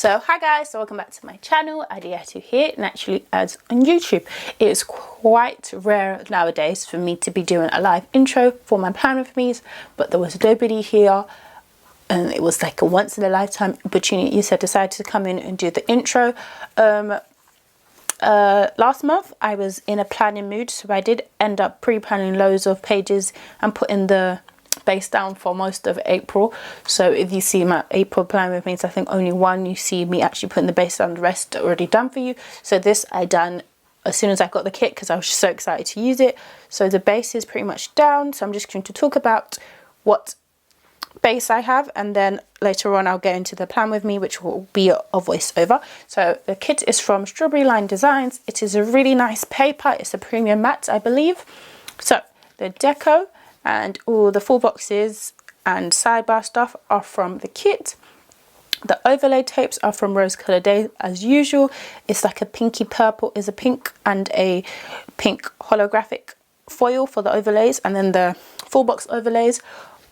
So hi guys, so welcome back to my channel. Adiatu here, Naturallyads on YouTube. It is quite rare nowadays for me to be doing a live intro for my Plan With Me's, but there was nobody here and it was like a once in a lifetime opportunity, so I decided to come in and do the intro. Last month I was in a planning mood, so I did end up pre-planning loads of pages and putting the base down for most of April. So if you see my April Plan With Me, I think only one you see me actually putting the base down, the rest already done for you. So this I done as soon as I got the kit because I was just so excited to use it. So the base is pretty much down, so I'm just going to talk about what base I have, and then later on I'll get into the Plan With Me, which will be a voiceover. So the kit is from Strawberry Line Designs. It is a really nice paper. It's a premium matte, I believe. So the deco and all the full boxes and sidebar stuff are from the kit. The overlay tapes are from Rose Colored Days as usual. It's like a pinky purple, is a pink and a pink holographic foil for the overlays, and then the full box overlays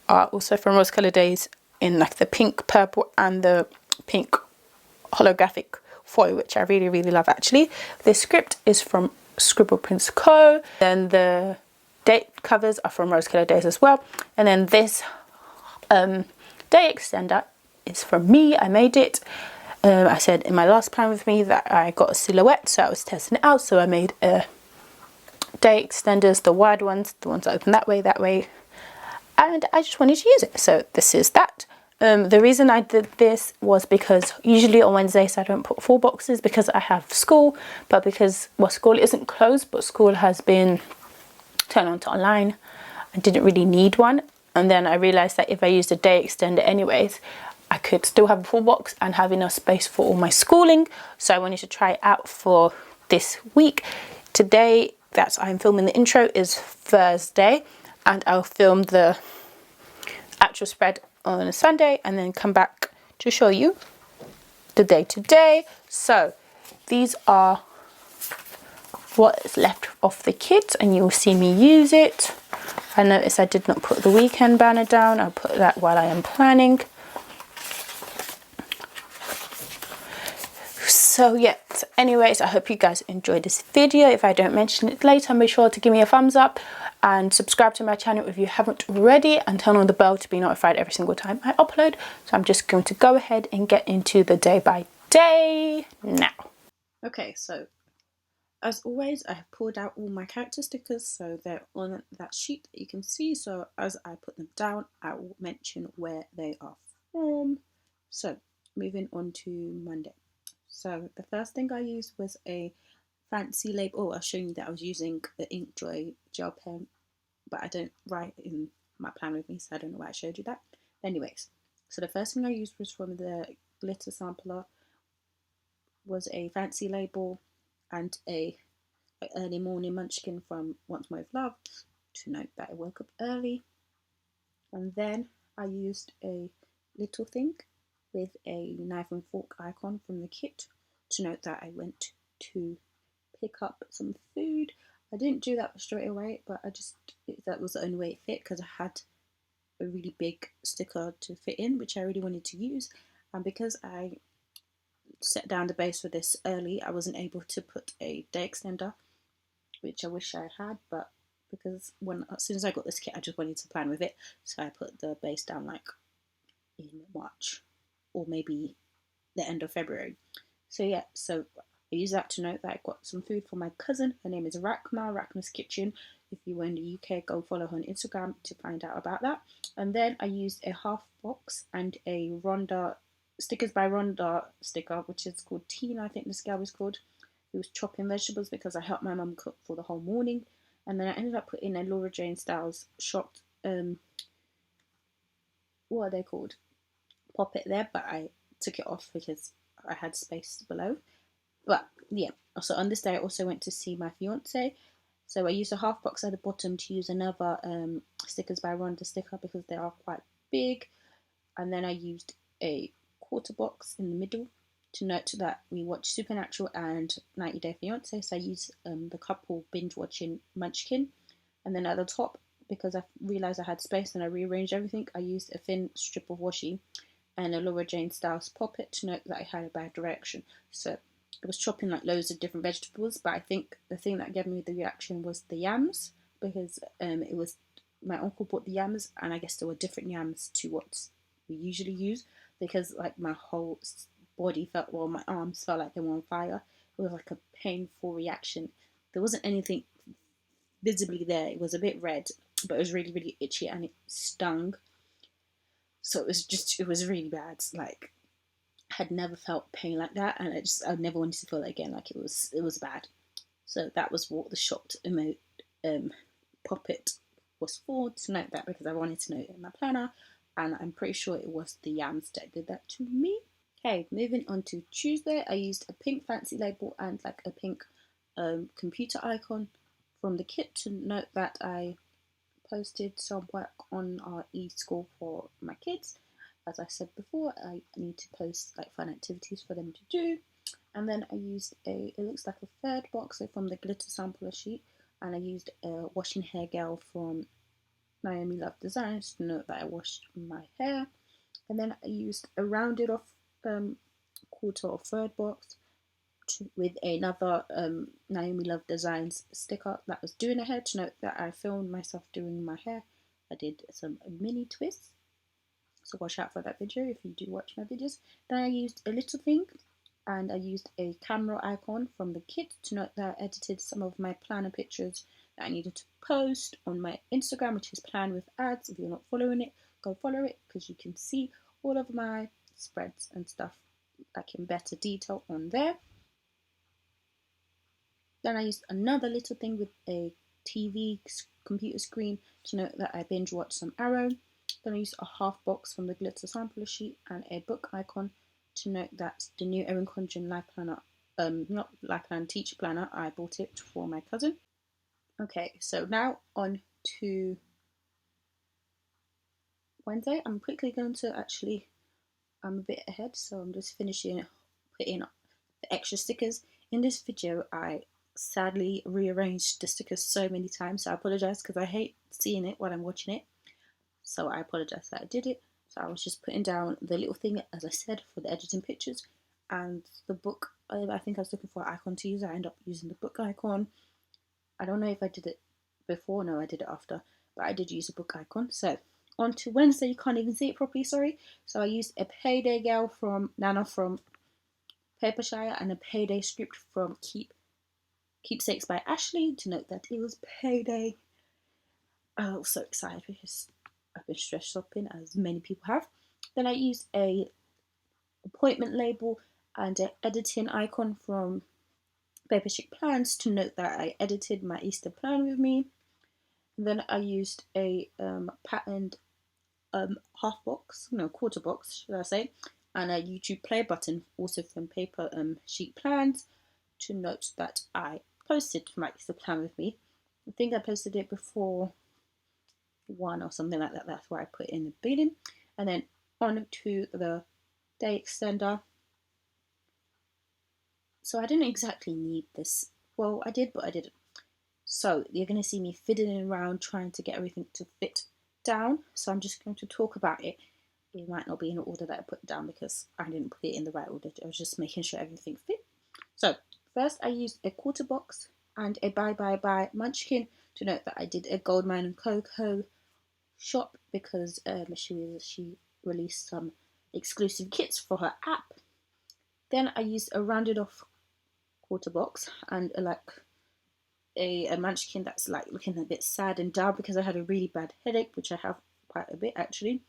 are also from Rose Colored Days in like the pink, purple and the pink holographic foil, which I really love actually. The script is from Scribble Prints Co. Then the date covers are from Rose Colored Days as well. And then this day extender is from me. I made it. I said in my last Plan With Me that I got a silhouette, so I was testing it out. So I made day extenders, the wide ones, the ones that open that way. And I just wanted to use it. So this is that. The reason I did this was because usually on Wednesdays I don't put full boxes because I have school, but because, well, school isn't closed, but school has been turned on to online. I didn't really need one, and then I realized that if I used a day extender anyways, I could still have a full box and have enough space for all my schooling. So I wanted to try it out for this week. Today that I'm filming the intro is Thursday, and I'll film the actual spread on a Sunday and then come back to show you the day today. So these are what is left of the kit, and you'll see me use it. I noticed I did not put the weekend banner down. I'll put that while I am planning. So yeah, so anyways, I hope you guys enjoyed this video. If I don't mention it later, make sure to give me a thumbs up and subscribe to my channel if you haven't already, and turn on the bell to be notified every single time I upload. So I'm just going to go ahead and get into the day by day now. Okay, so as always, I have pulled out all my character stickers, so they're on that sheet that you can see. So as I put them down, I will mention where they are from. So moving on to Monday. So the first thing I used was a fancy label. Oh, I'll show you that I was using the Inkjoy gel pen, but I don't write in my Plan With Me, so I don't know why I showed you that. Anyways, so the first thing I used was from the glitter sampler, was a fancy label and a early morning munchkin from Once More With Love to note that I woke up early. And then I used a little thing with a knife and fork icon from the kit to note that I went to pick up some food. I didn't do that straight away, but that was the only way it fit because I had a really big sticker to fit in, which I really wanted to use. And because I set down the base for this early, I wasn't able to put a day extender, which I wish I had, but because as soon as I got this kit, I just wanted to plan with it, so I put the base down like in March or maybe the end of February. So yeah, so I use that to note that I got some food for my cousin. Her name is Rakma's Kitchen. If you were in the UK, go follow her on Instagram to find out about that. And then I used a half box and a Rhonda Stickers by Rhonda sticker, which is called Tina, I think this girl was called. It was chopping vegetables because I helped my mum cook for the whole morning. And then I ended up putting a Laura Jane Styles shot, what are they called? Poppet there, but I took it off because I had space below. But yeah, so on this day I also went to see my fiance. So I used a half box at the bottom to use another Stickers by Rhonda sticker because they are quite big. And then I used a quarter box in the middle to note that we watched Supernatural and 90 Day Fiance, so I used the couple binge watching Munchkin. And then at the top, because I realised I had space and I rearranged everything, I used a thin strip of washi and a Laura Jane Styles poppet to note that I had a bad direction. So I was chopping like loads of different vegetables, but I think the thing that gave me the reaction was the yams, because it was my uncle bought the yams, and I guess there were different yams to what we usually use, because like my whole body felt, well, my arms felt like they were on fire. It was like a painful reaction. There wasn't anything visibly there. It was a bit red, but it was really, really itchy and it stung. So it was really bad. Like, I had never felt pain like that, and I never wanted to feel that again. Like, it was bad. So that was what the shocked poppet was for, to note that, because I wanted to note it in my planner, and I'm pretty sure it was the yams that did that to me. Okay, moving on to Tuesday, I used a pink fancy label and like a pink computer icon from the kit to note that I posted some work on our e-school for my kids. As I said before, I need to post like fun activities for them to do. And then I used it looks like a third box, so from the glitter sampler sheet, and I used a washing hair gel from Naomi Love Designs to note that I washed my hair. And then I used a rounded off quarter or third box with another Naomi Love Designs sticker that was doing a hair to note that I filmed myself doing my hair. I did some mini twists, so watch out for that video if you do watch my videos. Then I used a little thing, and I used a camera icon from the kit to note that I edited some of my planner pictures that I needed to post on my Instagram, which is PlanWithAds. If you're not following it, go follow it, because you can see all of my spreads and stuff like in better detail on there. Then I used another little thing with a TV computer screen to note that I binge watched some Arrow. Then I used a half box from the glitter sampler sheet and a book icon to note that the new Erin Condren life planner, not life plan, teacher planner, I bought it for my cousin. Okay, so now on to Wednesday. I'm quickly going to I'm a bit ahead, so I'm just finishing putting the extra stickers. In this video, I sadly rearranged the stickers so many times, so I apologize, because I hate seeing it when I'm watching it. So I apologize that I did it. So I was just putting down the little thing, as I said, for the editing pictures, and the book. I think I was looking for an icon to use. I ended up using the book icon. I don't know if I did it before. No, I did it after, but I did use a book icon. So on to Wednesday. You can't even see it properly, sorry. So I used a Payday Gal from Nana from Papershire and a Payday script from Keepsakes by Ashley to note that it was payday. I was so excited because I've been stress shopping, as many people have. Then I used a appointment label and an editing icon from Paper Chic Plans to note that I edited my Easter plan with me. And then I used a patterned quarter box, should I say, and a YouTube play button, also from Paper Chic Plans, to note that I posted my Easter plan with me. I think I posted it before 1 or something like that. That's where I put it in the beginning. And then on to the day extender. So I didn't exactly need this. Well, I did, but I didn't. So you're going to see me fiddling around trying to get everything to fit down. So I'm just going to talk about it. It might not be in the order that I put down because I didn't put it in the right order. I was just making sure everything fit. So first I used a quarter box and a Bye Bye Bye Munchkin to note that I did a Goldmine and Coco shop, because she released some exclusive kits for her app. Then I used a rounded off quarter box and a munchkin that's like looking a bit sad and down because I had a really bad headache, which I have quite a bit actually.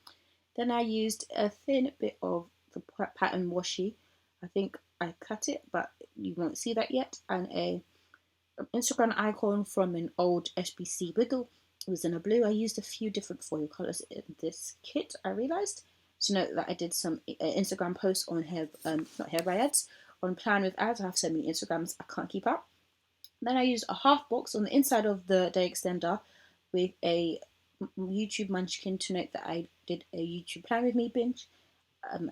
Then I used a thin bit of the pattern washi. I think I cut it, but you won't see that yet. And an Instagram icon from an old SBC Wiggle. It was in a blue. I used a few different foil colours in this kit, I realised. To note that I did some Instagram posts on Naturallyads, on PlanWithAds. I have so many Instagrams, I can't keep up. Then I used a half box on the inside of the day extender with a YouTube munchkin to note that I did a YouTube Plan With Me binge.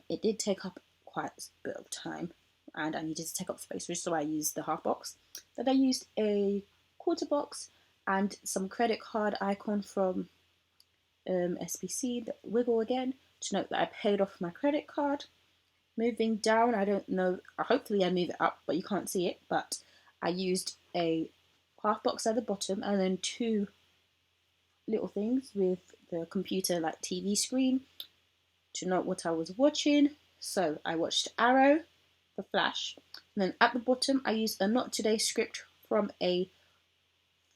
It did take up quite a bit of time and I needed to take up space, which is why I used the half box. Then I used a quarter box and some credit card icon from SBC, the Wiggle again, to note that I paid off my credit card. Moving down, I don't know, hopefully I move it up, but you can't see it, but I used a half box at the bottom and then 2 little things with the computer like TV screen to note what I was watching. So I watched Arrow, The Flash, and then at the bottom I used a Not Today script from a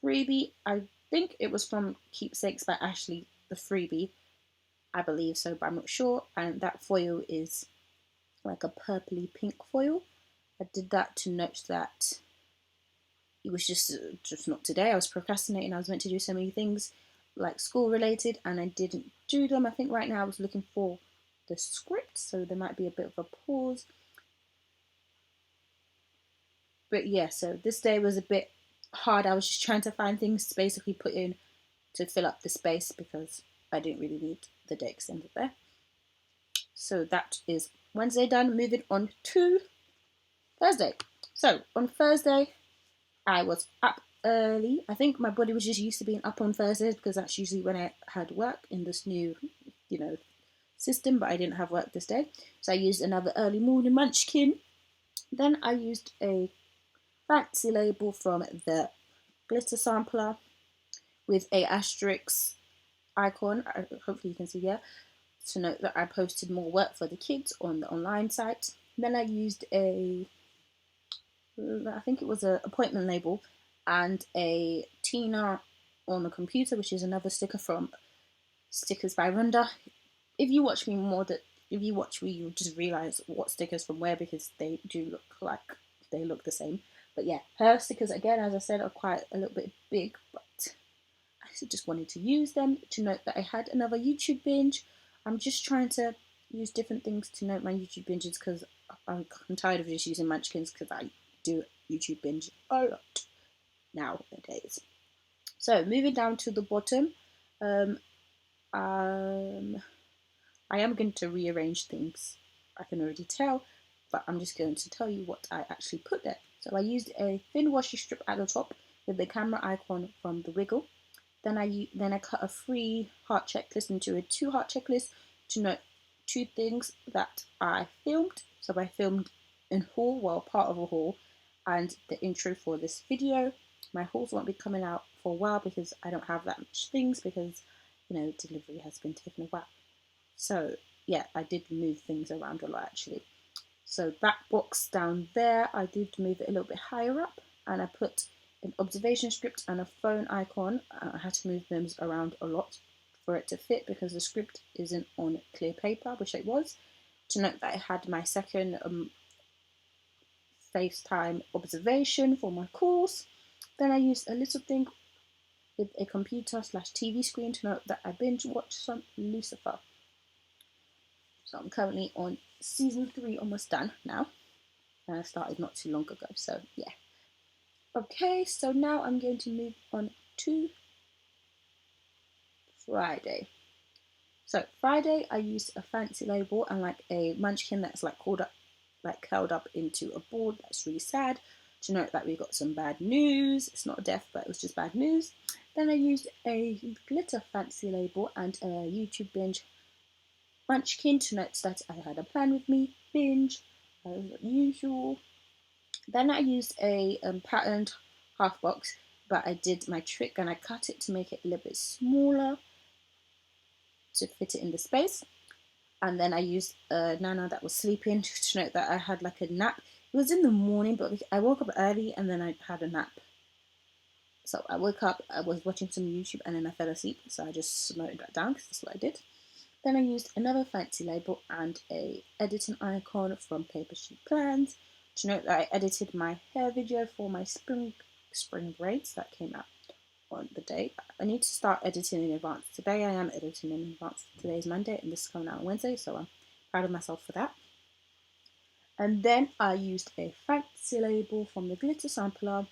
freebie. I think it was from Keepsakes by Ashley, the freebie. I believe so, but I'm not sure. And that foil is like a purpley pink foil. I did that to note that it was just not today. I was procrastinating. I was meant to do so many things like school related and I didn't do them. I think right now I was looking for the script, so there might be a bit of a pause. But yeah, so this day was a bit hard. I was just trying to find things to basically put in to fill up the space because I didn't really need the day extended there. So that is Wednesday done. Moving on to Thursday. So on Thursday, I was up early. I think my body was just used to being up on Thursdays because that's usually when I had work in this new, system, but I didn't have work this day. So I used another early morning munchkin. Then I used a fancy label from the glitter sampler with a asterisk icon. Hopefully you can see here, to note that I posted more work for the kids on the online site. Then I used I think it was an appointment label and a Tina on the computer, which is another sticker from Stickers by Rhonda. If you watch me, you'll just realize what stickers from where because they do look like they look the same. But yeah, her stickers again, as I said, are quite a little bit big, but I just wanted to use them to note that I had another YouTube binge. I'm just trying to use different things to note my YouTube binges because I'm tired of just using munchkins because I do YouTube binge a lot nowadays. So moving down to the bottom, I am going to rearrange things. I can already tell, but I'm just going to tell you what I actually put there. So I used a thin washi strip at the top with the camera icon from the Wiggle. Then I cut a 3 heart checklist into a 2 heart checklist to note 2 things that I filmed. So I filmed a haul, well, part of a haul, and the intro for this video. My hauls won't be coming out for a while because I don't have that much things because, delivery has been taking a while. So yeah, I did move things around a lot actually. So that box down there, I did move it a little bit higher up and I put an observation script and a phone icon. I had to move them around a lot for it to fit because the script isn't on clear paper, which it was. To note that I had my second FaceTime observation for my calls. Then I used a little thing with a computer/TV screen to note that I binge watched some Lucifer. So I'm currently on season 3, almost done now. And I started not too long ago, so yeah. Okay, so now I'm going to move on to Friday. So Friday, I used a fancy label and like a munchkin that's like curled up into a board that's really sad to note that we got some bad news. It's not death, but it was just bad news. Then I used a glitter fancy label and a YouTube binge munchkin to note that I had a plan with me binge as usual. Then I used a patterned half box, but I did my trick and I cut it to make it a little bit smaller to fit it in the space. And then I used a Nana that was sleeping to note that I had like a nap. It was in the morning, but I woke up early and then I had a nap. So I woke up, I was watching some YouTube and then I fell asleep. So I just noted that down because that's what I did. Then I used another fancy label and a editing icon from Paper Sheet Plans to note that I edited my hair video for my spring braids that came out on the day. I need to start editing in advance. Today I am editing in advance. Today is Monday and this is coming out on Wednesday, so I'm proud of myself for that. And then I used a fancy label from the glitter sampler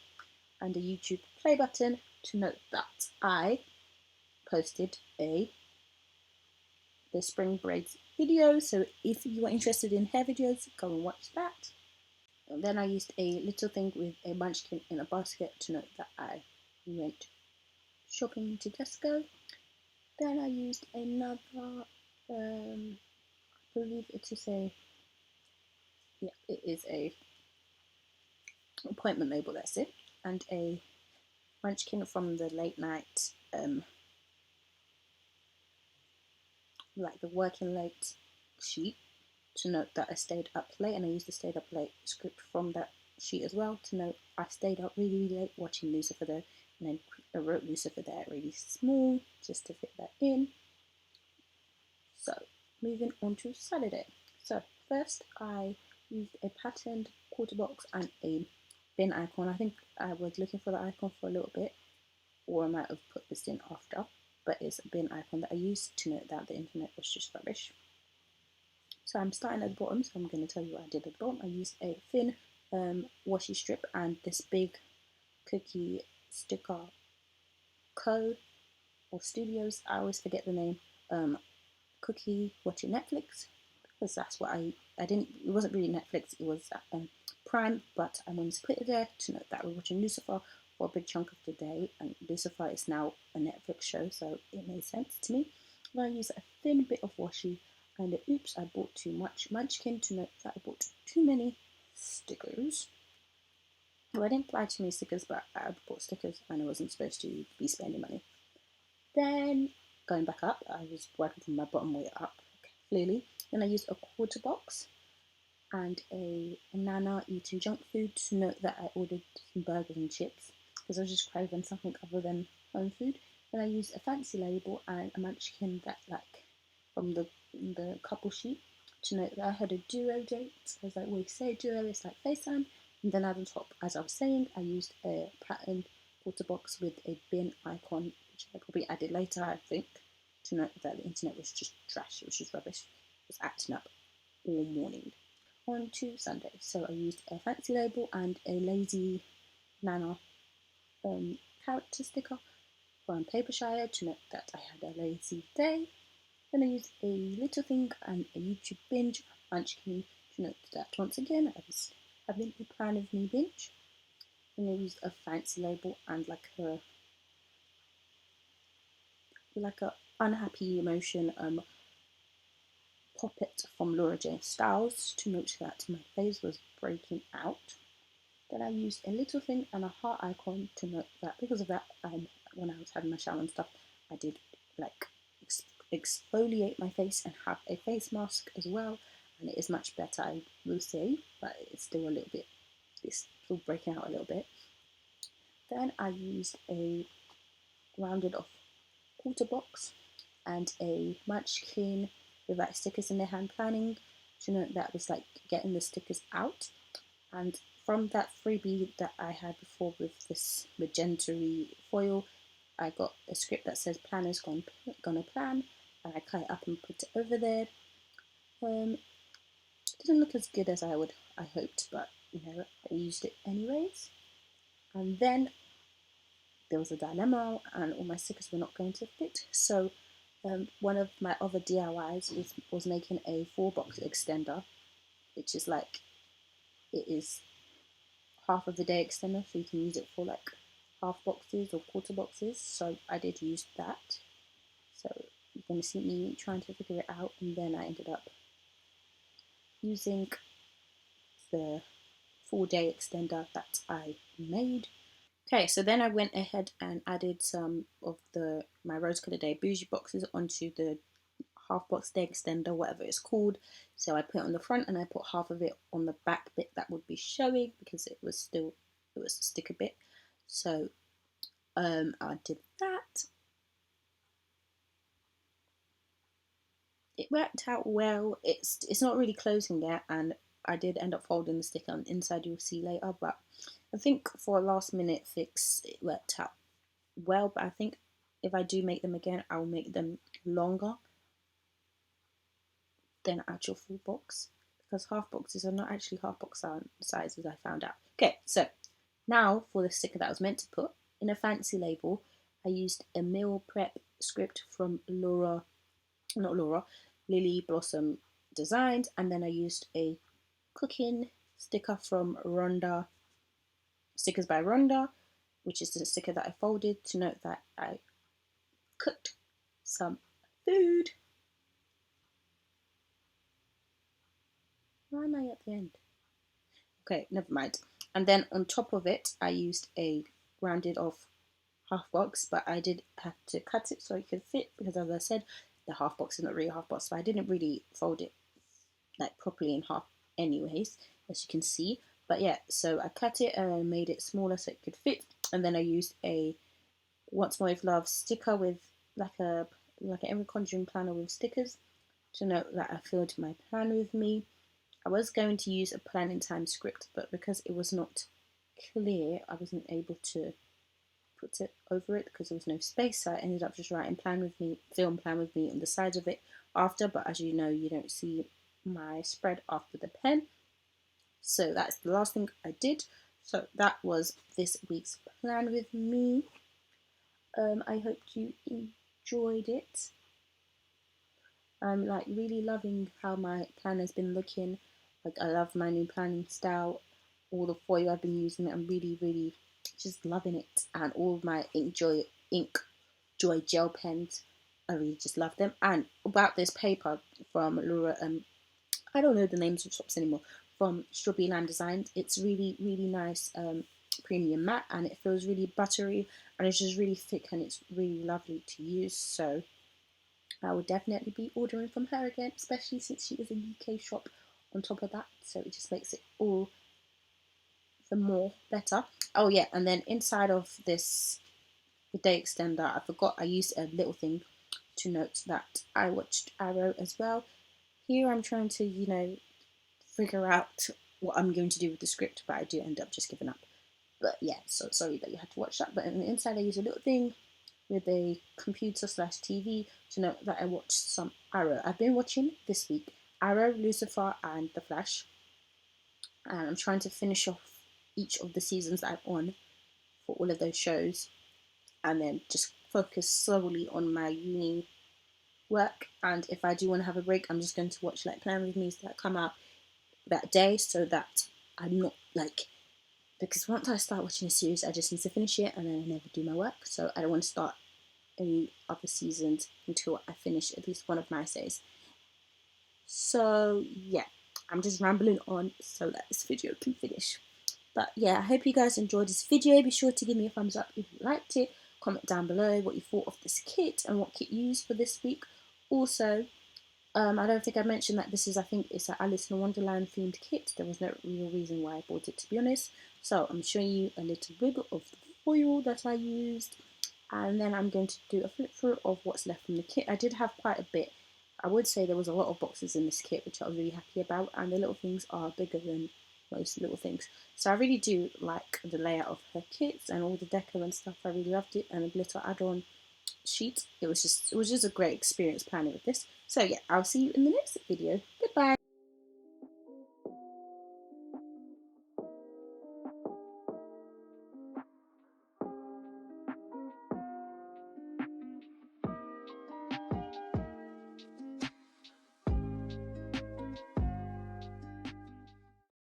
and a YouTube play button to note that I posted the spring braids video. So if you are interested in hair videos, go and watch that. And then I used a little thing with a munchkin in a basket to note that I went shopping to Tesco. Then I used another I believe it is a, yeah, it is a appointment label, that's it, and a munchkin from the late night, like the working late sheet, to note that I stayed up late, and I used the stayed up late script from that sheet as well to note I stayed up really, really late watching Lucifer there, and then I wrote Lucifer there really small just to fit that in. So moving on to Saturday. So first I used a patterned quarter box and a bin icon. I think I was looking for the icon for a little bit, or I might have put this in after, but it's a bin icon that I used to note that the internet was just rubbish. So I'm starting at the bottom, so I'm going to tell you what I did at the bottom. I used a thin washi strip and this big cookie sticker co or studios, I always forget the name, cookie watching Netflix, because that's what I didn't, it wasn't really Netflix, it was Prime, but I wanted to put it there to note that we're watching Lucifer for a big chunk of the day, and Lucifer is now a Netflix show, so it made sense to me. Then I used a thin bit of washi, and oops, I bought too much munchkin to note that I bought too many stickers. Well, I didn't buy too many stickers, but I bought stickers and I wasn't supposed to be spending money. Then going back up, I was working from my bottom way up, clearly. Then I used a quarter box and a nana eating junk food to note that I ordered some burgers and chips because I was just craving something other than home food. Then I used a fancy label and a munchkin that, like, from the couple sheet to note that I had a duo date. As I always say, duo is like FaceTime. And then at the top, as I was saying, I used a patterned quarter box with a bin icon, which I probably added later, I think, to note that the internet was just trash, it was just rubbish. It was acting up all morning. On to Sunday, so I used a fancy label and a lazy nana character sticker from Papershire to note that I had a lazy day. Then I used a little thing and a YouTube binge munchkin to note that once again I was having a plan of me binge. Then I used a fancy label and like a unhappy emotion poppet from Laura Jane Styles to note that my face was breaking out. Then I used a little thing and a heart icon to note that because of that, when I was having my shower and stuff, I did like exfoliate my face and have a face mask as well, and it is much better, I will say, but it's still a little bit, it's still breaking out a little bit. Then I used a rounded off quarter box and a munchkin with like stickers in their hand planning to note that was like getting the stickers out. And from that freebie that I had before with this magenta foil, I got a script that says planner's gonna plan, and I cut it up and put it over there. It didn't look as good as I hoped, but you know, I used it anyways. And then there was a dilemma, and all my stickers were not going to fit. So one of my other DIYs was making a 4-box extender, which is like, it is half of the day extender, so you can use it for like half boxes or quarter boxes. So I did use that. So you're going to see me trying to figure it out, and then I ended up using the 4-day extender that I made. Okay, so then I went ahead and added some of my Rose Colour Day bougie boxes onto the half box day extender, whatever it's called. So I put it on the front and I put half of it on the back bit that would be showing because it was a sticker bit. So I did that. It worked out well. It's not really closing yet, and I did end up folding the sticker on the inside, you'll see later, but I think for a last minute fix it worked out well. But I think if I do make them again, I'll make them longer than actual full box, because half boxes are not actually half box sizes, I found out. Okay, so now for the sticker that I was meant to put in a fancy label, I used a meal prep script from Lily Blossom Designs, and then I used a cooking sticker from Rhonda, Stickers by Rhonda, which is the sticker that I folded to note that I cooked some food. Why am I at the end? Okay, never mind. And then on top of it, I used a rounded off half box, but I did have to cut it so it could fit because, as I said, the half box is not really a half box, so I didn't really fold it like properly in half anyways, as you can see. But yeah, so I cut it and made it smaller so it could fit, and then I used a Once More with Love sticker with like an Erin Condren planner with stickers to note that I filled my plan with me. I was going to use a planning time script, but because it was not clear, I wasn't able to put it over it because there was no space. So I ended up just writing plan with me, film plan with me on the side of it after. But as you know, you don't see my spread after the pen. So that's the last thing I did. So that was this week's plan with me. I hope you enjoyed it. I'm like really loving how my plan has been looking. Like I love my new planning style. All the foil I've been using, I'm really just loving it. And all of my ink joy gel pens, I really just love them. And about this paper from Laura, I don't know the names of shops anymore. From Strawberry Lime Designs, it's really nice premium matte, and it feels really buttery, and it's just really thick, and it's really lovely to use. So I will definitely be ordering from her again, especially since she is a UK shop on top of that. So it just makes it all the more better. Oh yeah, and then inside of this, the day extender, I forgot I used a little thing to note that I watched Arrow as well. Here I'm trying to, figure out what I'm going to do with the script, but I do end up just giving up. But yeah, so sorry that you had to watch that. But on the inside, I use a little thing with a computer slash TV to note that I watched some Arrow. I've been watching this week Arrow, Lucifer, and The Flash, and I'm trying to finish off each of the seasons that I'm on for all of those shows, and then just focus solely on my uni work. And if I do want to have a break, I'm just going to watch like Plan With Me's that come out that day, so that I'm not like, because once I start watching a series, I just need to finish it and then I never do my work. So I don't want to start any other seasons until I finish at least one of my essays. So yeah, I'm just rambling on so that this video can finish. But yeah, I hope you guys enjoyed this video. Be sure to give me a thumbs up if you liked it. Comment down below what you thought of this kit and what kit you used for this week. Also, I don't think I mentioned that this is, I think it's an Alice in Wonderland themed kit. There was no real reason why I bought it, to be honest. So I'm showing you a little bit of the foil that I used, and then I'm going to do a flip through of what's left from the kit. I did have quite a bit. I would say there was a lot of boxes in this kit, which I was really happy about, and the little things are bigger than most little things. So I really do like the layout of her kits and all the deco and stuff. I really loved it, and the glitter add-on sheet. It was just a great experience planning with this. So yeah, I'll see you in the next video. Goodbye.